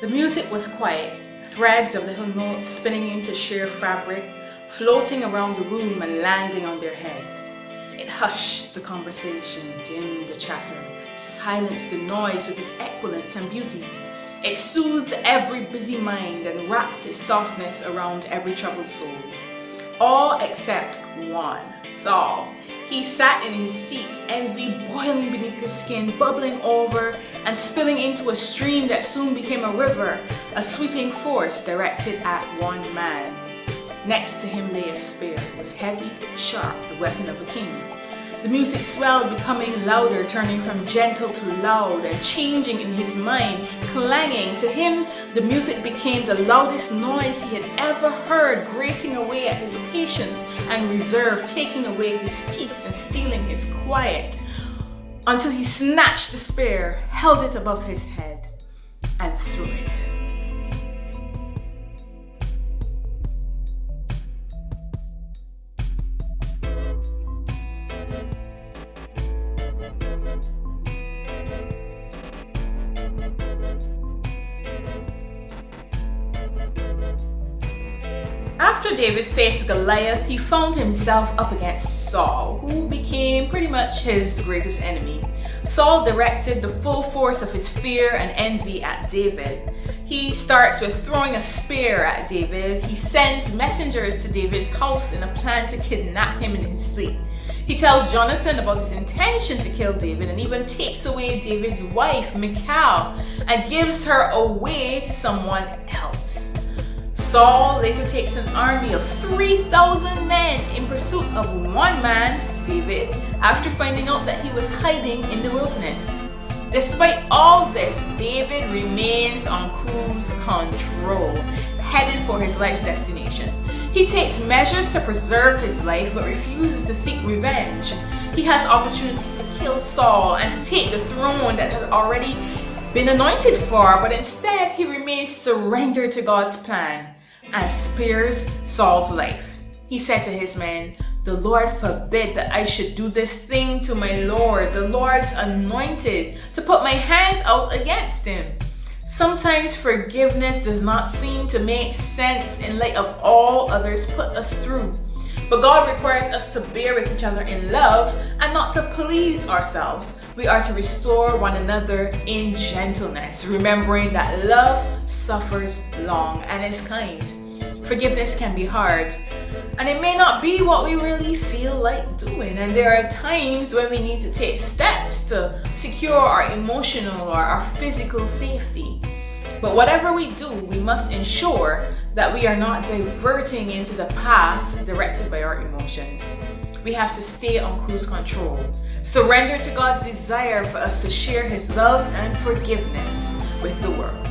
The music was quiet, threads of little notes spinning into sheer fabric, floating around the room and landing on their heads. It hushed the conversation, dimmed the chatter, silenced the noise with its eloquence and beauty. It soothed every busy mind and wrapped its softness around every troubled soul. All except one, Saul. He sat in his seat, envy boiling beneath his skin, bubbling over and spilling into a stream that soon became a river, a sweeping force directed at one man. Next to him lay a spear. It was heavy, sharp, the weapon of a king. The music swelled, becoming louder, turning from gentle to loud and changing in his mind, clanging. To him, the music became the loudest noise he had ever heard, grating away at his patience and reserve, taking away his peace and stealing his quiet, until he snatched the spear, held it above his head, and threw it. After David faced Goliath, he found himself up against Saul, who became pretty much his greatest enemy. Saul directed the full force of his fear and envy at David. He starts with throwing a spear at David. He sends messengers to David's house in a plan to kidnap him in his sleep. He tells Jonathan about his intention to kill David and even takes away David's wife, Michal, and gives her away to someone else. Saul later takes an army of 3,000 men in pursuit of one man, David, after finding out that he was hiding in the wilderness. Despite all this, David remains on cruise control, headed for his life's destination. He takes measures to preserve his life but refuses to seek revenge. He has opportunities to kill Saul and to take the throne that had already been anointed for, but instead he remains surrendered to God's plan and spares Saul's life. He said to his men, "The Lord forbid that I should do this thing to my Lord, the Lord's anointed, to put my hands out against him." Sometimes forgiveness does not seem to make sense in light of all others put us through. But God requires us to bear with each other in love and not to please ourselves. We are to restore one another in gentleness, remembering that love suffers long and is kind. Forgiveness can be hard, and it may not be what we really feel like doing. And there are times when we need to take steps to secure our emotional or our physical safety. But whatever we do, we must ensure that we are not diverting into the path directed by our emotions. We have to stay on cruise control, surrender to God's desire for us to share His love and forgiveness with the world.